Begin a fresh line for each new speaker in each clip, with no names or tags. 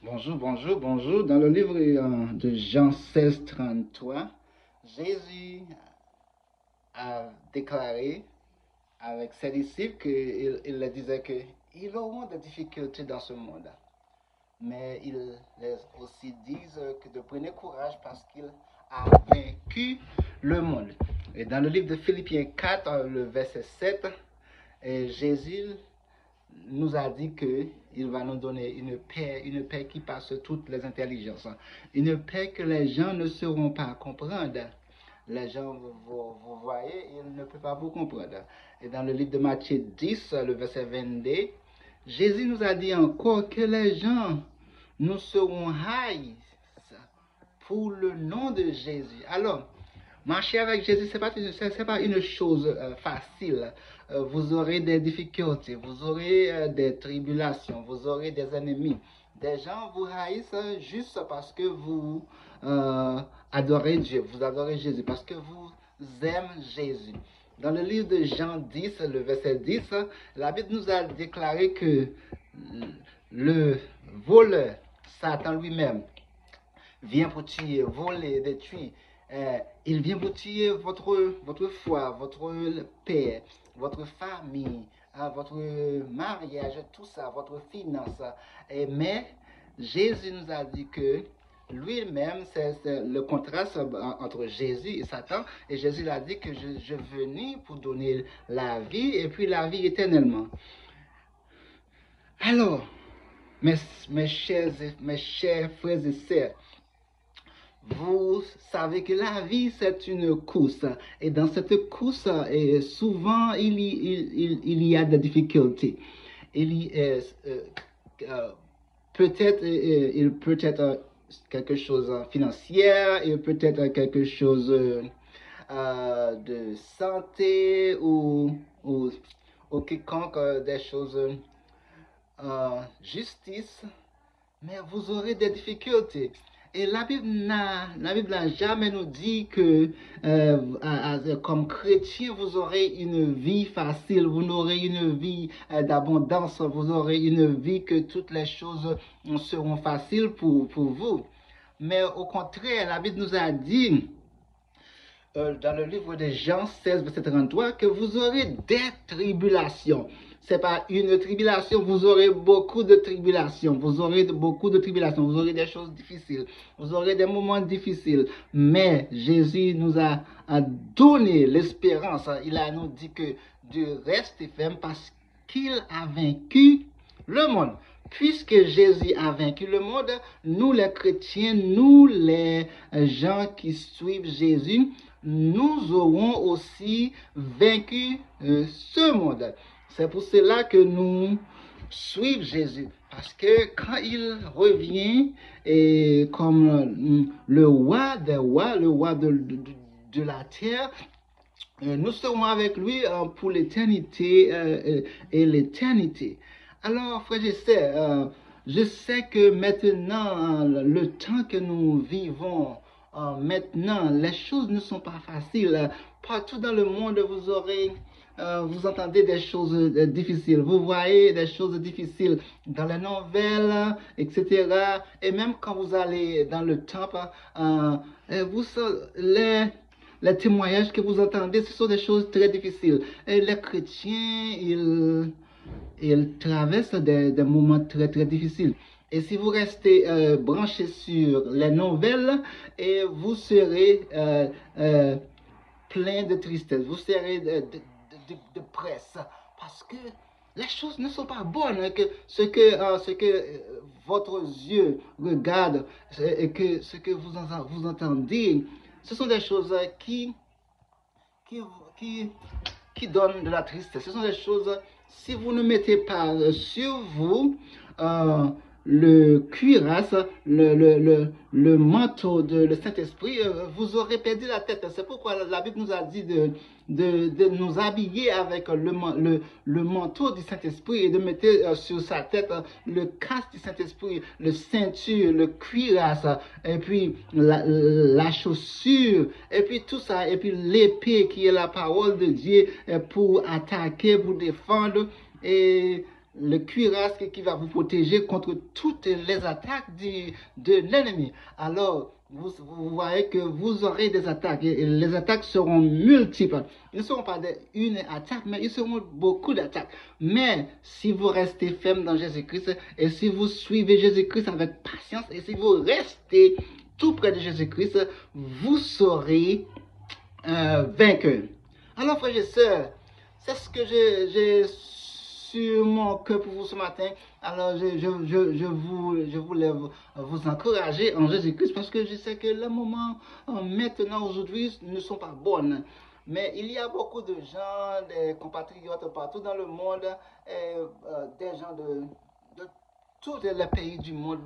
Bonjour, bonjour, bonjour. Dans le livre de Jean 16, 33, Jésus a déclaré avec ses disciples qu'il leur disait qu'ils auront des difficultés dans ce monde. Mais il les aussi disent que de prenez courage parce qu'il a vaincu le monde. Et dans le livre de Philippiens 4, le verset 7, Jésus nous a dit qu'il va nous donner une paix qui passe toutes les intelligences. Une paix que les gens ne sauront pas comprendre. Les gens, vous voyez, ils ne peuvent pas vous comprendre. Et dans le livre de Matthieu 10, le verset 22, Jésus nous a dit encore que les gens nous seront haïs pour le nom de Jésus. Alors, marcher avec Jésus, ce n'est pas une chose facile. Vous aurez des difficultés, vous aurez des tribulations, vous aurez des ennemis. Des gens vous haïssent juste parce que vous adorez Dieu, vous adorez Jésus, parce que vous aimez Jésus. Dans le livre de Jean 10, le verset 10, la Bible nous a déclaré que le voleur, Satan lui-même, vient pour tuer, voler, détruire. Il vient pour tuer votre foi, votre paix, votre famille, votre mariage, tout ça, votre finance. Mais Jésus nous a dit que lui-même, c'est le contraste entre Jésus et Satan. Et Jésus a dit que je venais pour donner la vie et puis la vie éternellement. Alors, mes chers frères et sœurs, vous savez que la vie, c'est une course. Et dans cette course, souvent, il y a des difficultés. Peut-être, il peut être quelque chose financier, il peut être quelque chose de santé ou quiconque des choses justice, mais vous aurez des difficultés. Et la Bible n'a jamais nous dit que comme chrétien, vous aurez une vie facile, vous aurez une vie d'abondance, vous aurez une vie que toutes les choses seront faciles pour vous. Mais au contraire, la Bible nous a dit dans le livre de Jean 16, verset 33, que vous aurez des tribulations. Ce n'est pas une tribulation, vous aurez beaucoup de tribulations. Vous aurez beaucoup de tribulations, vous aurez des choses difficiles, vous aurez des moments difficiles. Mais Jésus nous a donné l'espérance. Il a nous dit que Dieu reste ferme parce qu'il a vaincu le monde. Puisque Jésus a vaincu le monde, nous les chrétiens, nous les gens qui suivent Jésus, nous aurons aussi vaincu ce monde. C'est pour cela que nous suivons Jésus. Parce que quand il revient et comme le roi des rois, le roi de la terre, nous serons avec lui pour l'éternité et l'éternité. Alors, frère, je sais que maintenant, le temps que nous vivons, maintenant, les choses ne sont pas faciles. Partout dans le monde, vous entendez des choses difficiles. Vous voyez des choses difficiles dans les nouvelles, etc. Et même quand vous allez dans le temple, les témoignages que vous entendez, ce sont des choses très difficiles. Et les chrétiens, ils traversent des moments très, très difficiles. Et si vous restez branché sur les nouvelles, et vous serez plein de tristesse, vous serez de presse, parce que les choses ne sont pas bonnes, que ce que votre yeux regarde et que ce que vous entendez, ce sont des choses qui, qui, qui donnent de la tristesse. Ce sont des choses, si vous ne mettez pas sur vous le cuirasse, le manteau de le Saint-Esprit, vous aurez perdu la tête. C'est pourquoi la Bible nous a dit de nous habiller avec le manteau du Saint-Esprit et de mettre sur sa tête le casque du Saint-Esprit, le ceinture, le cuirasse, et puis la chaussure, et puis tout ça, et puis l'épée qui est la parole de Dieu pour attaquer, pour défendre, et le cuirasse qui va vous protéger contre toutes les attaques de l'ennemi. Alors, vous voyez que vous aurez des attaques et les attaques seront multiples. Ils ne seront pas une attaque, mais ils seront beaucoup d'attaques. Mais si vous restez ferme dans Jésus-Christ et si vous suivez Jésus-Christ avec patience et si vous restez tout près de Jésus-Christ, vous serez vainqueur. Alors, frères et sœurs, c'est ce que j'ai sur mon cœur pour vous ce matin. Alors, je voulais vous encourager en Jésus-Christ parce que je sais que les moments maintenant, aujourd'hui, ne sont pas bons. Mais il y a beaucoup de gens, des compatriotes partout dans le monde, des gens de tous les pays du monde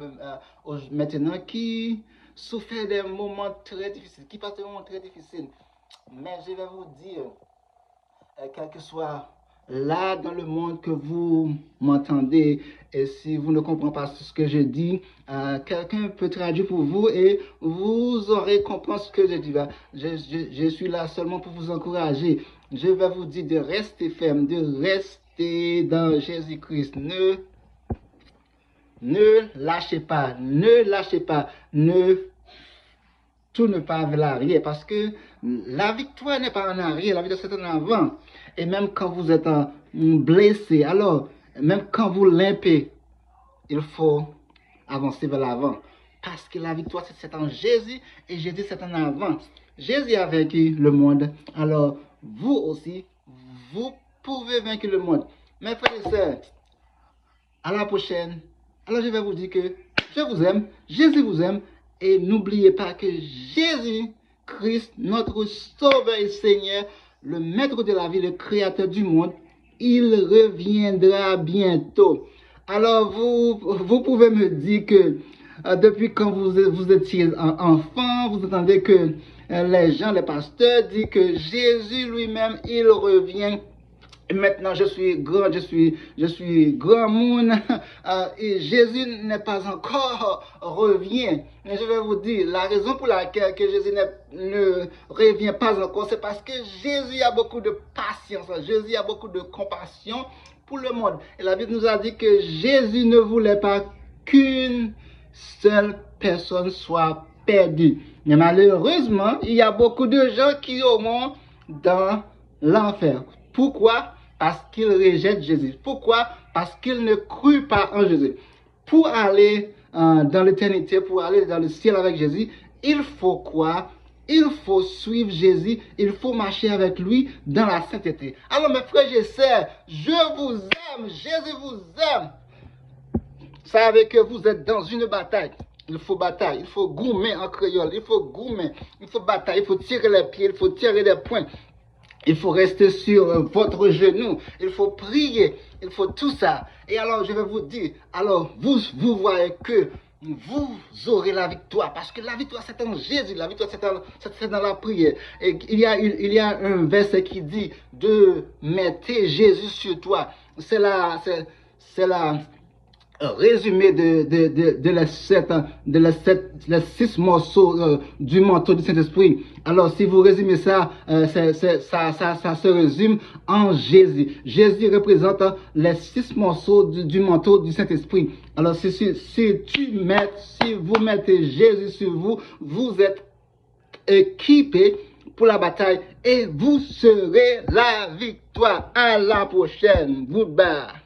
maintenant qui souffrent des moments très difficiles, qui passent des moments très difficiles. Mais je vais vous dire, quel que soit là dans le monde que vous m'entendez, et si vous ne comprenez pas ce que je dis, quelqu'un peut traduire pour vous et vous aurez compris ce que je dis. Je suis là seulement pour vous encourager. Je vais vous dire de rester ferme, de rester dans Jésus-Christ. Ne lâchez pas, ne tourne pas vers l'arrière parce que la victoire n'est pas en arrière, la victoire c'est en avant. Et même quand vous êtes blessé, alors même quand vous limpez, il faut avancer vers l'avant. Parce que la victoire c'est en Jésus et Jésus c'est en avant. Jésus a vaincu le monde, alors vous aussi, vous pouvez vaincre le monde. Mes frères et sœurs, à la prochaine. Alors je vais vous dire que je vous aime, Jésus vous aime. Et n'oubliez pas que Jésus-Christ, notre Sauveur et Seigneur, le Maître de la vie, le Créateur du monde, il reviendra bientôt. Alors vous pouvez me dire que depuis quand vous étiez enfant, vous entendez que les gens, les pasteurs disent que Jésus lui-même, il revient. Et maintenant, je suis grand monde et Jésus n'est pas encore revient. Mais je vais vous dire, la raison pour laquelle que Jésus ne revient pas encore, c'est parce que Jésus a beaucoup de patience, Jésus a beaucoup de compassion pour le monde. Et la Bible nous a dit que Jésus ne voulait pas qu'une seule personne soit perdue. Mais malheureusement, il y a beaucoup de gens qui auront dans l'enfer. Pourquoi? Parce qu'ils rejettent Jésus. Pourquoi? Parce qu'ils ne crurent pas en Jésus. Pour aller dans l'éternité, pour aller dans le ciel avec Jésus, il faut quoi? Il faut suivre Jésus, il faut marcher avec lui dans la sainteté. Alors mes frères et sœurs, je vous aime, Jésus vous aime. Savez que vous êtes dans une bataille. Il faut bataille, il faut goumer en créole, il faut goumer, il faut bataille, il faut tirer les pieds, il faut tirer des poings. Il faut rester sur votre genou, il faut prier, il faut tout ça. Et alors je vais vous dire, alors vous voyez que vous aurez la victoire, parce que la victoire c'est en Jésus, la victoire c'est dans la prière. Et il y a un verset qui dit de mettre Jésus sur toi. C'est la résumé de les 6 morceaux du manteau du Saint-Esprit. Alors, si vous résumez ça, ça se résume en Jésus. Jésus représente les 6 morceaux du manteau du Saint-Esprit. Alors, si vous mettez Jésus sur vous, vous êtes équipé pour la bataille et vous serez la victoire. À la prochaine. Goodbye.